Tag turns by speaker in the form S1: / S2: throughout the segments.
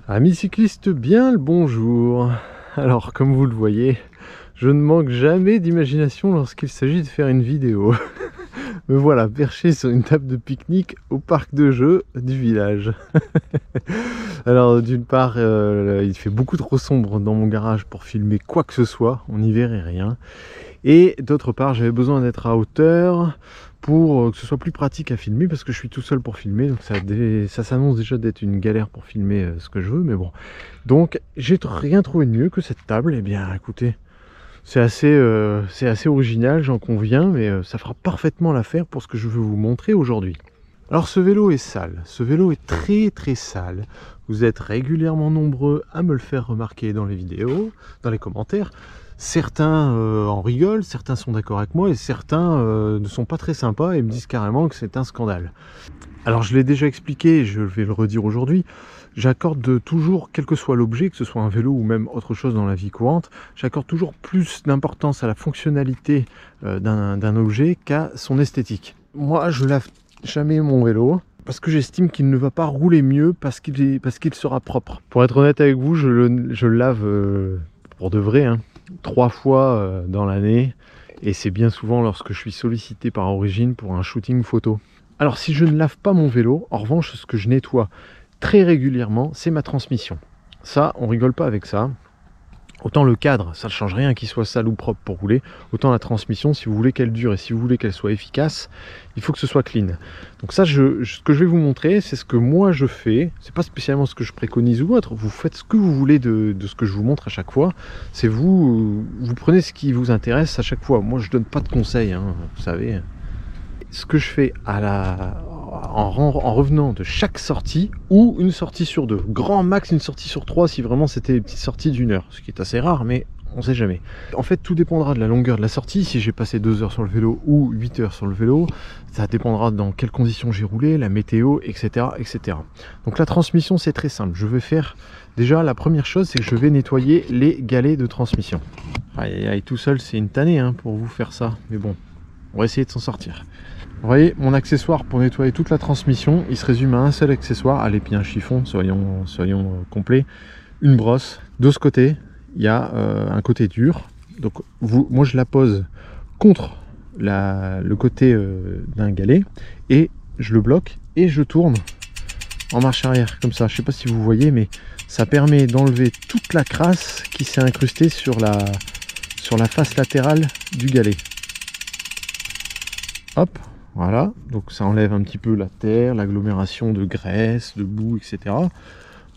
S1: Amis cyclistes, bien le bonjour. Alors comme vous le voyez, je ne manque jamais d'imagination lorsqu'il s'agit de faire une vidéo. Me voilà perché sur une table de pique-nique au parc de jeux du village. Alors d'une part, il fait beaucoup trop sombre dans mon garage pour filmer quoi que ce soit, on n'y verrait rien. Et d'autre part, j'avais besoin d'être à hauteur pour que ce soit plus pratique à filmer, parce que je suis tout seul pour filmer, donc ça s'annonce déjà d'être une galère pour filmer ce que je veux, mais bon. Donc j'ai rien trouvé de mieux que cette table. Et bien écoutez, c'est assez original, j'en conviens, mais ça fera parfaitement l'affaire pour ce que je veux vous montrer aujourd'hui. Alors ce vélo est sale, ce vélo est très sale. Vous êtes régulièrement nombreux à me le faire remarquer dans les vidéos, dans les commentaires. Certains en rigolent, certains sont d'accord avec moi et certains ne sont pas très sympas et me disent carrément que c'est un scandale. Alors je l'ai déjà expliqué et je vais le redire aujourd'hui, j'accorde toujours, quel que soit l'objet, que ce soit un vélo ou même autre chose dans la vie courante, j'accorde toujours plus d'importance à la fonctionnalité d'un objet qu'à son esthétique. Moi je lave jamais mon vélo parce que j'estime qu'il ne va pas rouler mieux parce qu'il sera propre. Pour être honnête avec vous, je le lave pour de vrai, hein, 3 fois dans l'année, et c'est bien souvent lorsque je suis sollicité par Origine pour un shooting photo. Alors si je ne lave pas mon vélo, en revanche ce que je nettoie très régulièrement, c'est ma transmission. Ça, on rigole pas avec ça. Autant le cadre, ça ne change rien qu'il soit sale ou propre pour rouler, autant la transmission, si vous voulez qu'elle dure et si vous voulez qu'elle soit efficace, il faut que ce soit clean. Donc ça, ce que je vais vous montrer, c'est ce que moi je fais. C'est pas spécialement ce que je préconise ou autre. Vous faites ce que vous voulez de ce que je vous montre à chaque fois. C'est vous prenez ce qui vous intéresse à chaque fois. Moi, je donne pas de conseils, hein, vous savez. Ce que je fais en revenant de chaque sortie, ou une sortie sur 2, grand max une sortie sur 3 si vraiment c'était des petites sorties d'1 heure, ce qui est assez rare, mais on sait jamais. En fait, tout dépendra de la longueur de la sortie. Si j'ai passé 2 heures sur le vélo ou 8 heures sur le vélo, ça dépendra dans quelles conditions j'ai roulé, la météo, etc. Donc la transmission, c'est très simple. Je vais faire, déjà la première chose, c'est que je vais nettoyer les galets de transmission. Aïe, tout seul c'est une tannée, hein, pour vous faire ça, mais bon, on va essayer de s'en sortir. Vous voyez, mon accessoire pour nettoyer toute la transmission, il se résume à un seul accessoire. Allez, puis un chiffon, soyons complets. Une brosse. De ce côté, il y a un côté dur. Donc, moi, je la pose contre le côté d'un galet et je le bloque et je tourne en marche arrière, comme ça. Je ne sais pas si vous voyez, mais ça permet d'enlever toute la crasse qui s'est incrustée sur la face latérale du galet. Hop. Voilà, donc ça enlève un petit peu la terre, l'agglomération de graisse, de boue, etc.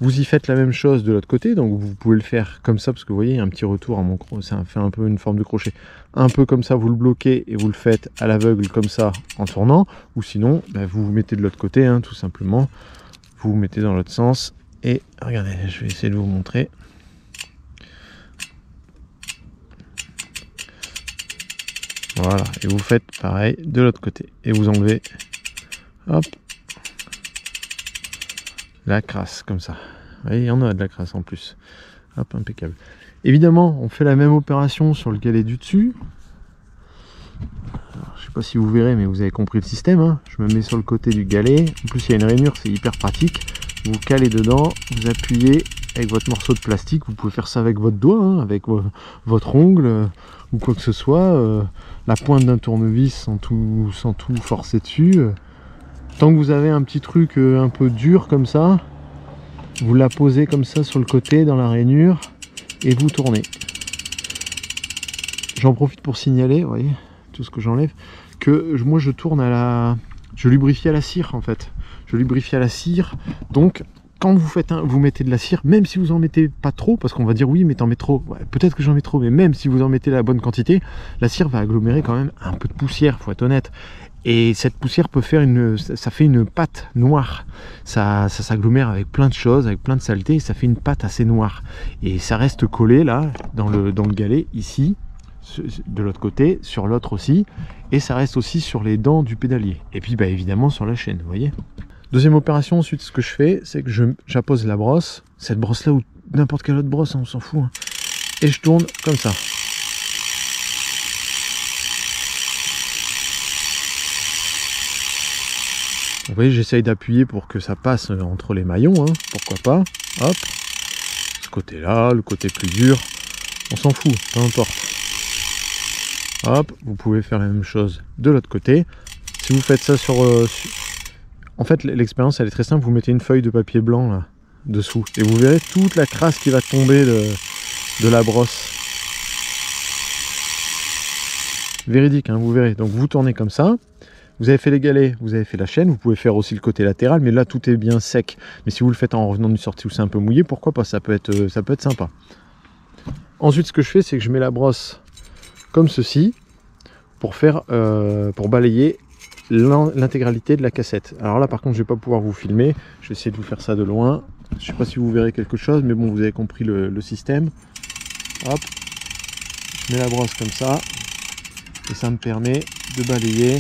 S1: Vous y faites la même chose de l'autre côté, donc vous pouvez le faire comme ça, parce que vous voyez, il y a un petit retour à mon crochet, ça fait un peu une forme de crochet. Un peu comme ça, vous le bloquez et vous le faites à l'aveugle comme ça en tournant, ou sinon, vous vous mettez de l'autre côté, hein, tout simplement. Vous vous mettez dans l'autre sens, et regardez, je vais essayer de vous montrer. Voilà, et vous faites pareil de l'autre côté. Et vous enlevez, hop, la crasse, comme ça. Vous voyez, il y en a de la crasse en plus. Hop, impeccable. Évidemment, on fait la même opération sur le galet du dessus. Alors, je ne sais pas si vous verrez, mais vous avez compris le système, hein. Je me mets sur le côté du galet. En plus, il y a une rainure, c'est hyper pratique. Vous calez dedans, vous appuyez avec votre morceau de plastique. Vous pouvez faire ça avec votre doigt, hein, avec votre ongle ou quoi que ce soit. La pointe d'un tournevis sans tout forcer dessus. Tant que vous avez un petit truc un peu dur comme ça, vous la posez comme ça sur le côté dans la rainure et vous tournez. J'en profite pour signaler, vous voyez, tout ce que j'enlève, que moi je tourne je lubrifie à la cire en fait. Je lubrifie à la cire, donc quand vous mettez de la cire, même si vous en mettez pas trop, parce qu'on va dire oui mais t'en mets trop, ouais, peut-être que j'en mets trop, mais même si vous en mettez la bonne quantité, la cire va agglomérer quand même un peu de poussière, faut être honnête. Et cette poussière peut faire ça fait une pâte noire, ça s'agglomère avec plein de choses, avec plein de saletés, et ça fait une pâte assez noire. Et ça reste collé là, dans le galet, ici, de l'autre côté, sur l'autre aussi, et ça reste aussi sur les dents du pédalier. Et puis évidemment sur la chaîne, vous voyez. Deuxième opération, ensuite ce que je fais, c'est que j'appose la brosse, cette brosse là ou n'importe quelle autre brosse, on s'en fout, hein, et je tourne comme ça. Vous voyez, j'essaye d'appuyer pour que ça passe entre les maillons, hein, pourquoi pas. hop, ce côté-là, le côté plus dur, on s'en fout, peu importe. Hop, vous pouvez faire la même chose de l'autre côté. Si vous faites ça en fait, l'expérience elle est très simple, vous mettez une feuille de papier blanc là, dessous, et vous verrez toute la crasse qui va tomber de la brosse. Véridique, hein, vous verrez. Donc vous tournez comme ça. Vous avez fait les galets, vous avez fait la chaîne. Vous pouvez faire aussi le côté latéral, mais là tout est bien sec. Mais si vous le faites en revenant d'une sortie où c'est un peu mouillé, pourquoi pas, ça peut être sympa. Ensuite, ce que je fais, c'est que je mets la brosse comme ceci pour balayer l'intégralité de la cassette. Alors là, par contre, je vais pas pouvoir vous filmer. Je vais essayer de vous faire ça de loin. Je sais pas si vous verrez quelque chose, mais bon, vous avez compris le système. Hop, je mets la brosse comme ça. Et ça me permet de balayer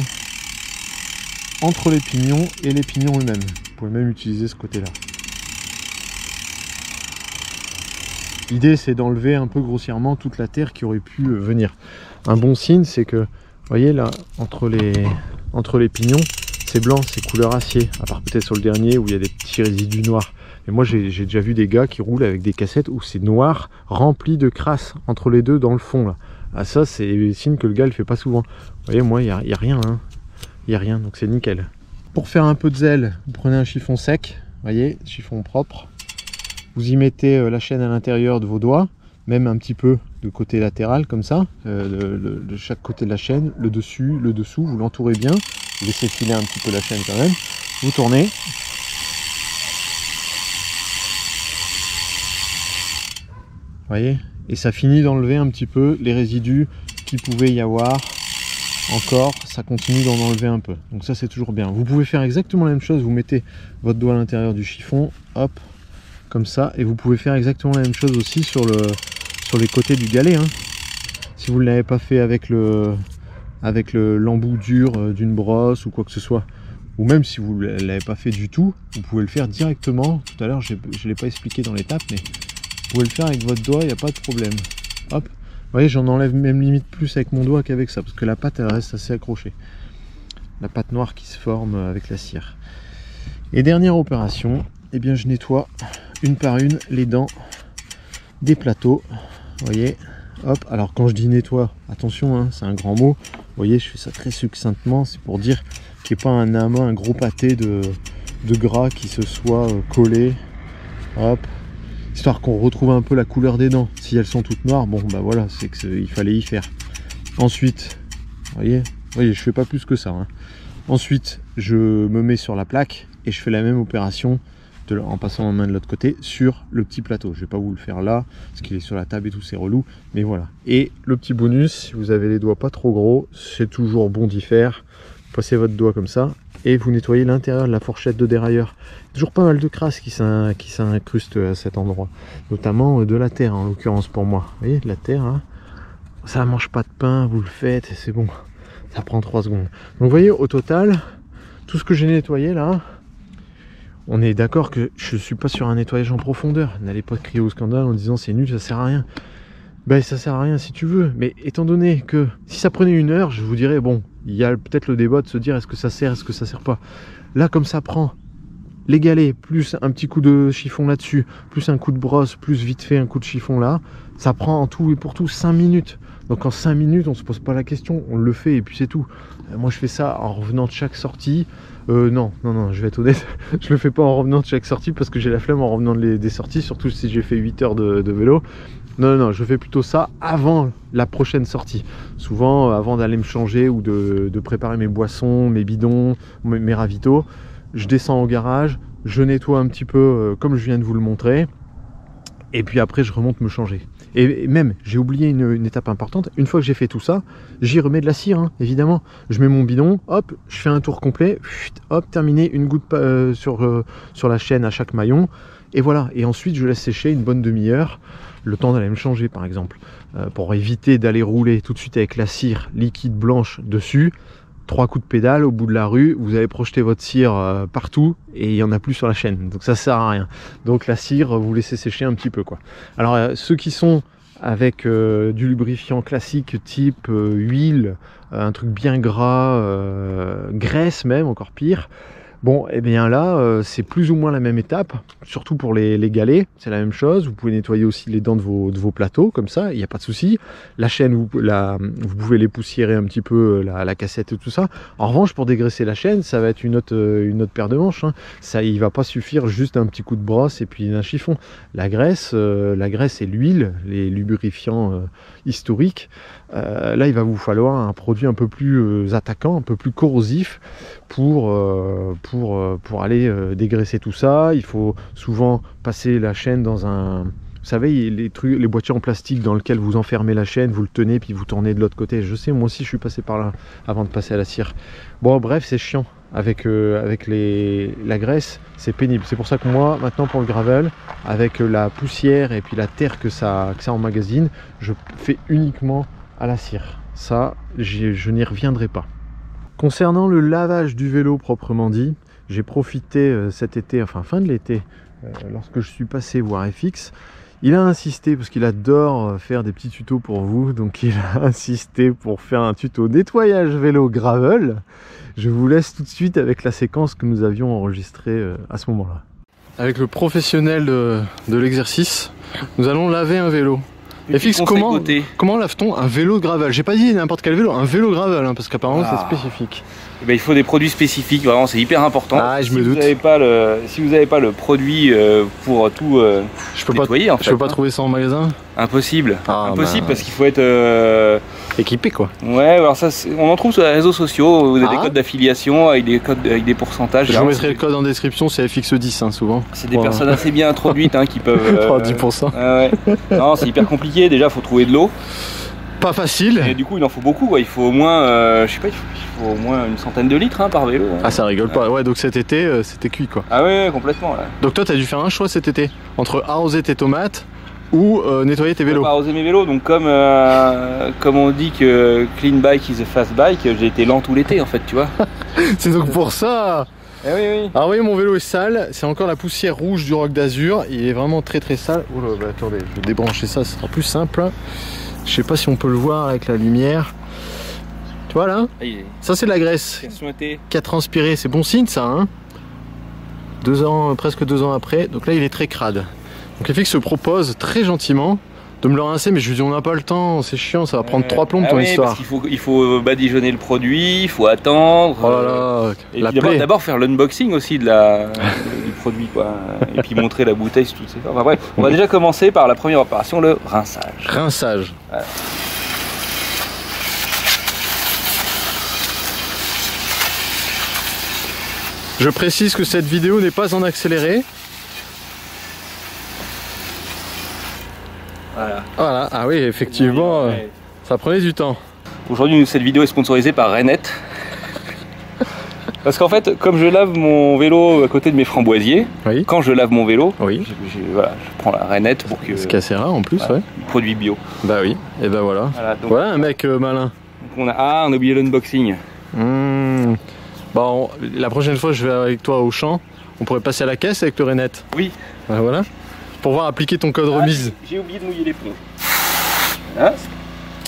S1: entre les pignons et les pignons eux-mêmes. Vous pouvez même utiliser ce côté-là. L'idée, c'est d'enlever un peu grossièrement toute la terre qui aurait pu venir. Un bon signe, c'est que, vous voyez là, entre les pignons, c'est blanc, c'est couleur acier. À part peut-être sur le dernier où il y a des petits résidus noirs. Et moi, j'ai déjà vu des gars qui roulent avec des cassettes où c'est noir, rempli de crasse entre les deux dans le fond là. Ah, ça, c'est signe que le gars le fait pas souvent. Vous voyez, moi, il n'y a rien. Hein. Il n'y a rien, donc c'est nickel. Pour faire un peu de zèle, vous prenez un chiffon sec. Vous voyez, chiffon propre. Vous y mettez la chaîne à l'intérieur de vos doigts. Même un petit peu de côté latéral, comme ça. De chaque côté de la chaîne. Le dessus, le dessous. Vous l'entourez bien. Vous laissez filer un petit peu la chaîne quand même. Vous tournez. Vous voyez, et ça finit d'enlever un petit peu les résidus qu'il pouvait y avoir encore, ça continue d'en enlever un peu. Donc ça, c'est toujours bien. Vous pouvez faire exactement la même chose, vous mettez votre doigt à l'intérieur du chiffon, hop, comme ça, et vous pouvez faire exactement la même chose aussi sur les côtés du galet. Hein. Si vous ne l'avez pas fait avec l'embout dur d'une brosse ou quoi que ce soit, ou même si vous ne l'avez pas fait du tout, vous pouvez le faire directement. Tout à l'heure, je ne l'ai pas expliqué dans l'étape, mais vous pouvez le faire avec votre doigt, il n'y a pas de problème. Hop, vous voyez, j'en enlève même limite plus avec mon doigt qu'avec ça, parce que la pâte, elle reste assez accrochée. La pâte noire qui se forme avec la cire. Et dernière opération, eh bien, je nettoie une par une les dents des plateaux. Vous voyez, hop, alors quand je dis nettoie, attention, hein, c'est un grand mot. Vous voyez, je fais ça très succinctement, c'est pour dire qu'il n'y ait pas un amas, un gros pâté de gras qui se soit collé. Hop. Histoire qu'on retrouve un peu la couleur des dents. Si elles sont toutes noires, bon bah voilà, c'est qu'il fallait y faire. Ensuite, vous voyez, je fais pas plus que ça. Hein. Ensuite, je me mets sur la plaque et je fais la même opération en passant ma main de l'autre côté sur le petit plateau. Je vais pas vous le faire là, parce qu'il est sur la table et tout, c'est relou. Mais voilà. Et le petit bonus, si vous avez les doigts pas trop gros, c'est toujours bon d'y faire. Passez votre doigt comme ça et vous nettoyez l'intérieur de la fourchette de dérailleur. Toujours pas mal de crasse qui s'incruste à cet endroit, notamment de la terre en l'occurrence pour moi. Vous voyez, de la terre, hein, ça mange pas de pain, vous le faites et c'est bon, ça prend 3 secondes. Donc vous voyez, au total, tout ce que j'ai nettoyé là, on est d'accord que je suis pas sur un nettoyage en profondeur. N'allez pas crier au scandale en disant c'est nul, ça sert à rien. Ben ça sert à rien si tu veux, mais étant donné que si ça prenait 1 heure, je vous dirais bon, il y a peut-être le débat de se dire est-ce que ça sert, est-ce que ça sert pas. Là, comme ça prend les galets, plus un petit coup de chiffon là-dessus, plus un coup de brosse, plus vite fait un coup de chiffon là, ça prend en tout et pour tout 5 minutes. Donc en 5 minutes, on se pose pas la question, on le fait et puis c'est tout. Moi je fais ça en revenant de chaque sortie. Non, je vais être honnête, je le fais pas en revenant de chaque sortie parce que j'ai la flemme en revenant des sorties, surtout si j'ai fait 8 heures de vélo. Non, je fais plutôt ça avant la prochaine sortie. Souvent, avant d'aller me changer ou de préparer mes boissons, mes bidons, mes ravitaux, je descends au garage, je nettoie un petit peu comme je viens de vous le montrer, et puis après je remonte me changer. Et même, j'ai oublié une étape importante, une fois que j'ai fait tout ça, j'y remets de la cire, hein, évidemment. Je mets mon bidon, hop, je fais un tour complet, hop, terminé, une goutte sur la chaîne à chaque maillon, et voilà. Et ensuite, je laisse sécher une bonne demi-heure, le temps d'aller me changer par exemple, pour éviter d'aller rouler tout de suite avec la cire liquide blanche dessus. 3 coups de pédale au bout de la rue, vous avez projeté votre cire partout et il n'y en a plus sur la chaîne, donc ça sert à rien. Donc la cire, vous laissez sécher un petit peu quoi. Alors ceux qui sont avec du lubrifiant classique type huile, un truc bien gras, graisse même, encore pire, Bon, et bien là, c'est plus ou moins la même étape, surtout pour les galets, c'est la même chose. Vous pouvez nettoyer aussi les dents de vos plateaux, comme ça, il n'y a pas de souci. La chaîne, vous pouvez les poussiérer un petit peu, la cassette et tout ça. En revanche, pour dégraisser la chaîne, ça va être une autre paire de manches. Hein. Ça, il va pas suffire juste un petit coup de brosse et puis un chiffon. La graisse et l'huile, les lubrifiants historiques, là, il va vous falloir un produit un peu plus attaquant, un peu plus corrosif pour aller dégraisser tout ça. Il faut souvent passer la chaîne dans un... Vous savez, les boîtiers en plastique dans lesquels vous enfermez la chaîne, vous le tenez, puis vous tournez de l'autre côté. Je sais, moi aussi, je suis passé par là avant de passer à la cire. Bon, bref, c'est chiant. Avec la graisse, c'est pénible. C'est pour ça que moi, maintenant, pour le gravel, avec la poussière et puis la terre que ça emmagasine, je fais uniquement à la cire. Ça, je n'y reviendrai pas. Concernant le lavage du vélo proprement dit, j'ai profité cet été, enfin fin de l'été, lorsque je suis passé voir FX. Il a insisté, parce qu'il adore faire des petits tutos pour vous, donc il a insisté pour faire un tuto nettoyage vélo gravel. Je vous laisse tout de suite avec la séquence que nous avions enregistrée à ce moment-là. Avec le professionnel de l'exercice, nous allons laver un vélo. FX, comment lave-t-on un vélo gravel? J'ai pas dit n'importe quel vélo, un vélo gravel, hein, parce qu'apparemment c'est spécifique.
S2: Eh ben, il faut des produits spécifiques, vraiment c'est hyper important.
S1: Ah, je me doute.
S2: Si vous n'avez pas le produit pour tout nettoyer,
S1: je peux pas trouver ça en magasin?
S2: Impossible. Impossible parce qu'il faut être
S1: équipé quoi.
S2: Ouais, alors ça on en trouve sur les réseaux sociaux, vous avez des codes d'affiliation avec des pourcentages.
S1: Je vous mettrai le code en description, c'est FX10 hein, souvent.
S2: C'est des personnes assez bien introduites hein, qui peuvent...
S1: 10%.
S2: Ouais. Non, c'est hyper compliqué, déjà il faut trouver de l'eau.
S1: Pas facile.
S2: Et du coup il en faut beaucoup, ouais. Il faut au moins, je sais pas, il faut au moins une centaine de litres hein, par vélo. Hein.
S1: Ah ça rigole pas, ouais donc cet été c'était cuit quoi.
S2: Ah ouais, complètement. Ouais.
S1: Donc toi t'as dû faire un choix cet été, entre arroser tes tomates ou nettoyer tes vélos.
S2: Pas arroser mes vélos, donc comme on dit que clean bike is a fast bike, j'ai été lent tout l'été en fait, tu vois.
S1: C'est donc pour ça.
S2: Eh oui, oui.
S1: Alors oui, mon vélo est sale, c'est encore la poussière rouge du Roc d'Azur, il est vraiment très très sale. Oh là, bah, attendez, je vais débrancher ça, ce sera plus simple. Je sais pas si on peut le voir avec la lumière. Tu vois là, ça c'est de la graisse qui a transpiré, c'est bon signe ça hein. Presque 2 ans après, donc là il est très crade. Donc FX se propose très gentiment de me le rincer, mais je lui dis on n'a pas le temps, c'est chiant, ça va prendre 3 plombes ton histoire.
S2: Parce il faut badigeonner le produit, il faut attendre.
S1: Oh là là,
S2: et d'abord faire l'unboxing aussi du produit quoi. Et puis montrer la bouteille, tout ça. Enfin bref, on va déjà commencer par la première opération, le rinçage.
S1: Rinçage. Voilà. Je précise que cette vidéo n'est pas en accéléré. Voilà, ah oui, effectivement, ça prenait du temps.
S2: Aujourd'hui, cette vidéo est sponsorisée par Rennette. Parce qu'en fait, comme je lave mon vélo à côté de mes framboisiers, quand je lave mon vélo, voilà, je prends la Rennette pour que...
S1: Ce qui est assez rare en plus, ouais.
S2: Produit bio.
S1: Bah oui, et ben voilà. Voilà un mec malin.
S2: Donc on a oublié l'unboxing.
S1: Bon, la prochaine fois, je vais avec toi au champ. On pourrait passer à la caisse avec le Rennette.
S2: Oui.
S1: Ben, voilà. Pour voir appliquer ton code remise.
S2: J'ai oublié de mouiller les plombs. Hein,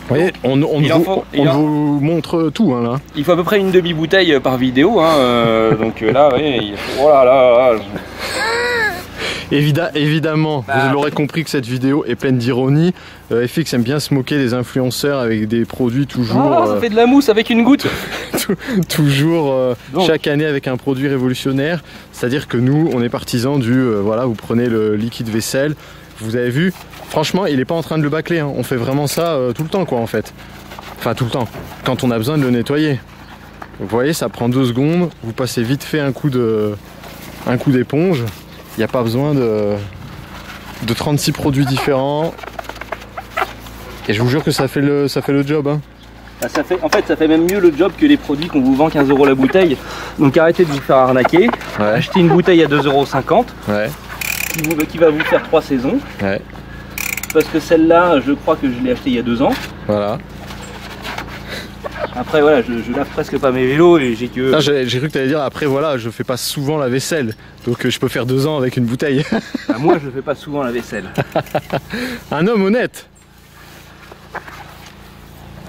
S1: vous voyez, on vous montre tout hein, là.
S2: Il faut à peu près une demi-bouteille par vidéo. Hein, donc là, oui, oh là là.
S1: Évidemment, vous l'aurez compris que cette vidéo est pleine d'ironie. FX aime bien se moquer des influenceurs avec des produits toujours...
S2: ça fait de la mousse avec une goutte.
S1: Toujours chaque année avec un produit révolutionnaire. C'est-à-dire que nous, on est partisans du... voilà, vous prenez le liquide vaisselle. Vous avez vu, franchement, il n'est pas en train de le bâcler. Hein. On fait vraiment ça tout le temps, quoi, en fait. Enfin, tout le temps. Quand on a besoin de le nettoyer. Vous voyez, ça prend 2 secondes. Vous passez vite fait un coup d'éponge. Il n'y a pas besoin de 36 produits différents. Et je vous jure que ça fait le job. Hein.
S2: Bah en fait, ça fait même mieux le job que les produits qu'on vous vend 15 € la bouteille. Donc arrêtez de vous faire arnaquer. Ouais. Achetez une bouteille à 2,50 €. Ouais. Qui va vous faire 3 saisons. Ouais. Parce que celle-là, je crois que je l'ai achetée il y a 2 ans. Voilà. Après voilà, je lave presque pas mes vélos et j'ai que...
S1: J'ai cru que tu allais dire après voilà, je fais pas souvent la vaisselle. Donc je peux faire 2 ans avec une bouteille.
S2: Bah, moi je fais pas souvent la vaisselle.
S1: Un homme honnête.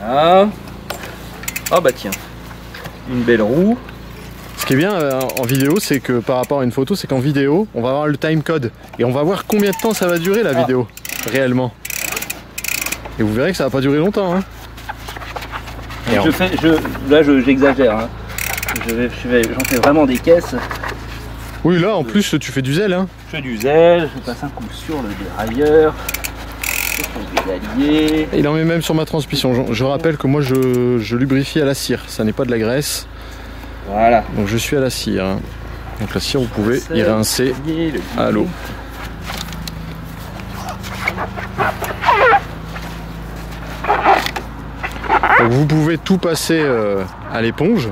S2: Ah. Oh bah tiens. Une belle roue.
S1: qui est bien en vidéo, c'est que par rapport à une photo, c'est qu'en vidéo, on va avoir le time code et on va voir combien de temps ça va durer la vidéo, réellement. Et vous verrez que ça va pas durer longtemps. Hein.
S2: Là, j'exagère. Hein. J'en fais vraiment des caisses.
S1: Oui, là, en plus, tu fais du zèle. Hein.
S2: Je fais du zèle, je passe un coup sur le dérailleur, sur le pédalier.
S1: Il en met même sur ma transmission. Je rappelle que moi, je lubrifie à la cire. Ça n'est pas de la graisse.
S2: Voilà.
S1: Donc, je suis à la cire. Hein. Donc, la cire, vous pouvez y rincer à l'eau. Donc, vous pouvez tout passer à l'éponge.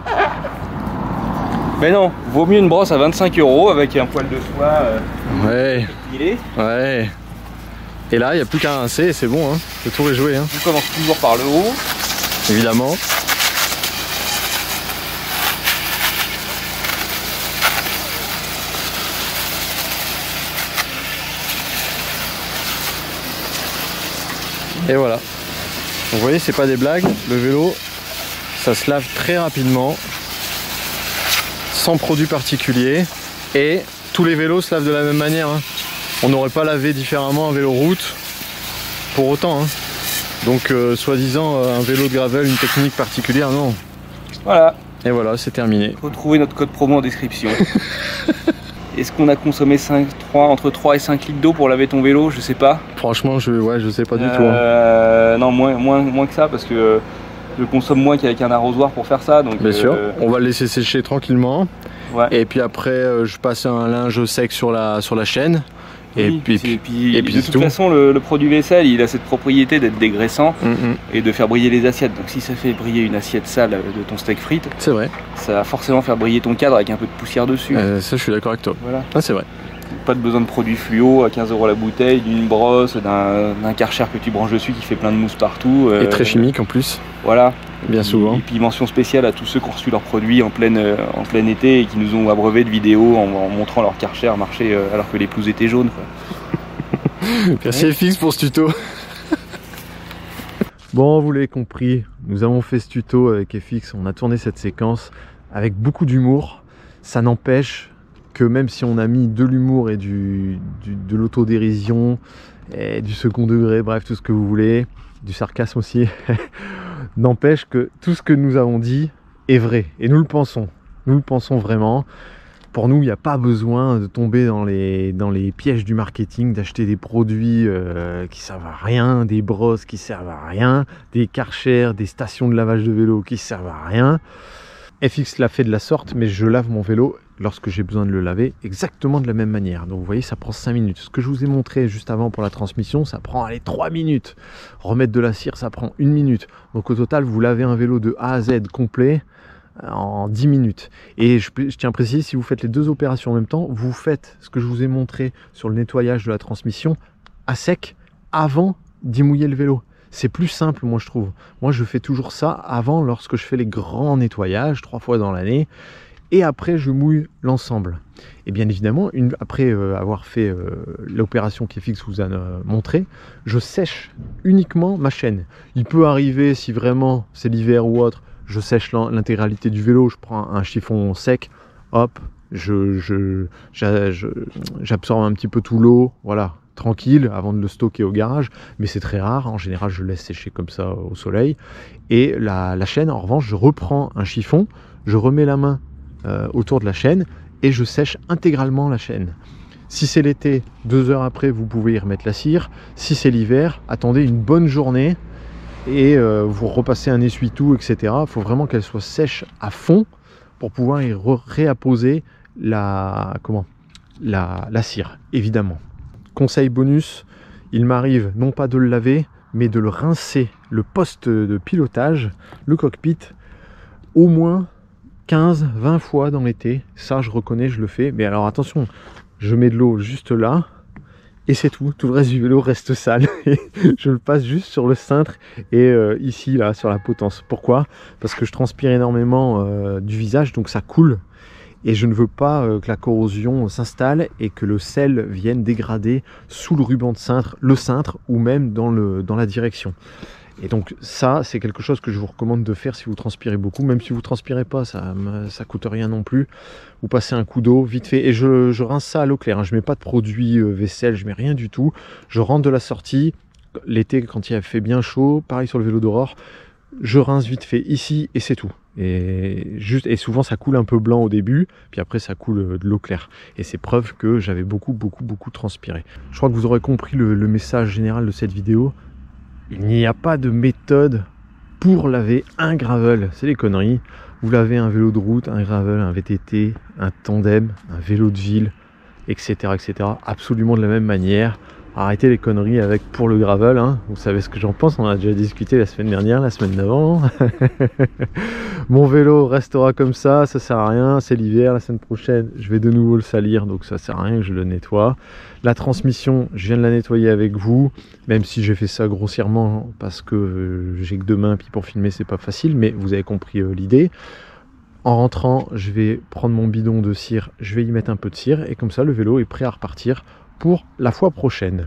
S2: Mais non, vaut mieux une brosse à 25 € avec un poil de soie
S1: ouais.
S2: Pilé.
S1: Ouais. Et là, il n'y a plus qu'à rincer et c'est bon, hein. Le tour est joué. Hein.
S2: On commence toujours par le haut.
S1: Évidemment. Et voilà. Vous voyez, c'est pas des blagues. Le vélo, ça se lave très rapidement. Sans produit particulier. Et tous les vélos se lavent de la même manière. Hein. On n'aurait pas lavé différemment un vélo route pour autant. Hein. Donc, soi-disant, un vélo de gravel, une technique particulière, non.
S2: Voilà.
S1: Et voilà, c'est terminé.
S2: Retrouvez notre code promo en description. Est-ce qu'on a consommé entre 3 et 5 litres d'eau pour laver ton vélo? Je sais pas.
S1: Franchement, je sais pas du tout. Hein.
S2: Non, moins que ça parce que je consomme moins qu'avec un arrosoir pour faire ça. Donc,
S1: bien sûr, on va le laisser sécher tranquillement.
S2: Ouais.
S1: Et puis après, je passe un linge sec sur la chaîne. Et puis
S2: de toute façon, le produit vaisselle, il a cette propriété d'être dégraissant et de faire briller les assiettes. Donc si ça fait briller une assiette sale de ton steak frites,
S1: c'est vrai.
S2: Ça va forcément faire briller ton cadre avec un peu de poussière dessus.
S1: Ça, je suis d'accord avec toi.
S2: Voilà.
S1: Ah, c'est vrai.
S2: Pas de besoin de produits fluo à 15 € la bouteille, d'une brosse, d'un Karcher que tu branches dessus qui fait plein de mousse partout.
S1: Et très chimique en plus.
S2: Voilà.
S1: Bien souvent.
S2: Et puis mention spéciale à tous ceux qui ont reçu leurs produits en plein été et qui nous ont abreuvé de vidéos en montrant leur Karcher marcher alors que les pelouses étaient jaunes. Quoi.
S1: Merci FX pour ce tuto. Bon, vous l'avez compris, nous avons fait ce tuto avec FX, on a tourné cette séquence avec beaucoup d'humour. Ça n'empêche que même si on a mis de l'humour et de l'autodérision et du second degré, bref, tout ce que vous voulez, du sarcasme aussi, n'empêche que tout ce que nous avons dit est vrai. Et nous le pensons vraiment. Pour nous, il n'y a pas besoin de tomber dans les pièges du marketing, d'acheter des produits qui servent à rien, des brosses qui servent à rien, des Karcher, des stations de lavage de vélo qui servent à rien. FX l'a fait de la sorte, mais je lave mon vélo lorsque j'ai besoin de le laver exactement de la même manière. Donc vous voyez, ça prend 5 minutes. Ce que je vous ai montré juste avant pour la transmission, ça prend allez, 3 minutes. Remettre de la cire, ça prend 1 minute. Donc au total, vous lavez un vélo de A à Z complet en 10 minutes. Et je tiens à préciser, si vous faites les deux opérations en même temps, vous faites ce que je vous ai montré sur le nettoyage de la transmission à sec avant d'y mouiller le vélo. C'est plus simple, moi je trouve. Moi je fais toujours ça avant, lorsque je fais les grands nettoyages 3 fois dans l'année, et après je mouille l'ensemble. Et bien évidemment, après avoir fait l'opération qu'FX vous a montré, je sèche uniquement ma chaîne. Il peut arriver, si vraiment c'est l'hiver ou autre, je sèche l'intégralité du vélo, je prends un chiffon sec, hop, j'absorbe un petit peu tout l'eau, voilà, tranquille, avant de le stocker au garage, mais c'est très rare, en général je laisse sécher comme ça au soleil. Et la chaîne, en revanche, je reprends un chiffon, je remets la main autour de la chaîne et je sèche intégralement la chaîne. Si c'est l'été, 2 heures après, vous pouvez y remettre la cire. Si c'est l'hiver, attendez une bonne journée et vous repassez un essuie-tout, etc. Il faut vraiment qu'elle soit sèche à fond pour pouvoir y réapposer la cire, évidemment. Conseil bonus, il m'arrive non pas de le laver, mais de le rincer, le poste de pilotage, le cockpit, au moins 15-20 fois dans l'été. Ça, je reconnais, je le fais. Mais alors attention, je mets de l'eau juste là, et c'est tout. Tout le reste du vélo reste sale. Et je le passe juste sur le cintre et ici, là, sur la potence. Pourquoi? Parce que je transpire énormément du visage, donc ça coule. et je ne veux pas que la corrosion s'installe et que le sel vienne dégrader sous le ruban de cintre, le cintre ou même dans la direction. Et donc ça, c'est quelque chose que je vous recommande de faire si vous transpirez beaucoup. Même si vous transpirez pas, ça coûte rien non plus. Vous passez un coup d'eau, vite fait. Et je rince ça à l'eau claire, hein. Je mets pas de produit vaisselle, je mets rien du tout. Je rentre de la sortie, l'été quand il a fait bien chaud, pareil sur le vélo d'Aurore, je rince vite fait ici et c'est tout. Et souvent ça coule un peu blanc au début, puis après ça coule de l'eau claire. Et c'est preuve que j'avais beaucoup transpiré. Je crois que vous aurez compris le message général de cette vidéo. Il n'y a pas de méthode pour laver un gravel, c'est des conneries. Vous lavez un vélo de route, un gravel, un VTT, un tandem, un vélo de ville, etc. absolument de la même manière. Arrêtez les conneries avec pour le gravel, hein. Vous savez ce que j'en pense, on a déjà discuté la semaine dernière, la semaine d'avant. Mon vélo restera comme ça sert à rien, c'est l'hiver, la semaine prochaine je vais de nouveau le salir, donc ça sert à rien que je le nettoie. La transmission, je viens de la nettoyer avec vous, même si j'ai fait ça grossièrement parce que j'ai que 2 mains, puis pour filmer c'est pas facile, mais vous avez compris l'idée. En rentrant, je vais prendre mon bidon de cire, je vais y mettre un peu de cire, et comme ça le vélo est prêt à repartir pour la fois prochaine.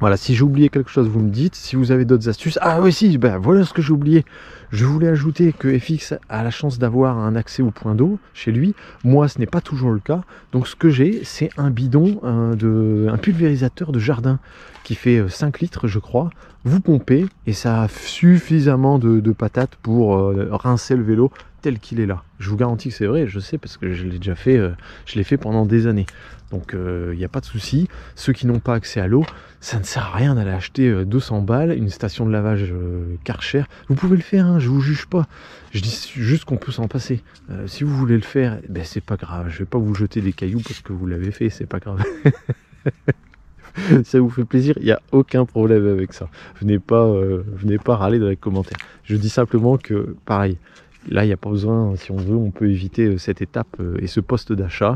S1: Voilà, si j'ai oublié quelque chose, vous me dites. Si vous avez d'autres astuces, ah oui, si, ben voilà ce que j'ai oublié. Je voulais ajouter que FX a la chance d'avoir un accès au point d'eau chez lui. Moi, ce n'est pas toujours le cas. Donc ce que j'ai, c'est un bidon, un pulvérisateur de jardin qui fait 5 litres, je crois. Vous pompez et ça a suffisamment de patates pour rincer le vélo tel qu'il est là. Je vous garantis que c'est vrai, je sais parce que je l'ai déjà fait, je l'ai fait pendant des années. Donc il n'y a pas de souci. Ceux qui n'ont pas accès à l'eau, ça ne sert à rien d'aller acheter 200 balles, une station de lavage Karcher. Vous pouvez le faire, hein, je vous juge pas. Je dis juste qu'on peut s'en passer. Si vous voulez le faire, ben, c'est pas grave. Je vais pas vous jeter des cailloux parce que vous l'avez fait, c'est pas grave. Ça vous fait plaisir, il n'y a aucun problème avec ça. Venez pas râler dans les commentaires. Je dis simplement que, pareil, là il n'y a pas besoin, si on veut, on peut éviter cette étape et ce poste d'achat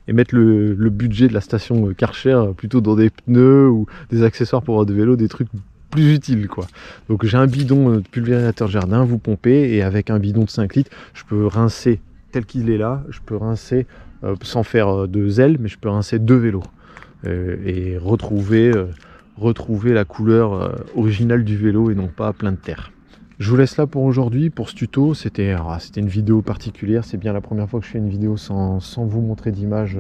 S1: et mettre le budget de la station Karcher plutôt dans des pneus ou des accessoires pour votre vélo, des trucs plus utiles quoi. Donc j'ai un bidon de pulvérisateur jardin, vous pompez, et avec un bidon de 5 litres, je peux rincer tel qu'il est là, je peux rincer sans faire de zèle, mais je peux rincer 2 vélos. Et retrouver la couleur originale du vélo et non pas plein de terre. Je vous laisse là pour aujourd'hui, pour ce tuto. C'était une vidéo particulière, c'est bien la première fois que je fais une vidéo sans vous montrer d'image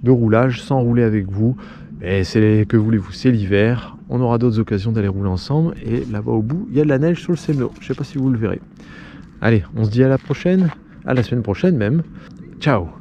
S1: de roulage, sans rouler avec vous. Et que voulez-vous, c'est l'hiver, on aura d'autres occasions d'aller rouler ensemble, et là-bas au bout, il y a de la neige sur le Semno, je sais pas si vous le verrez. Allez, on se dit à la prochaine, à la semaine prochaine même. Ciao!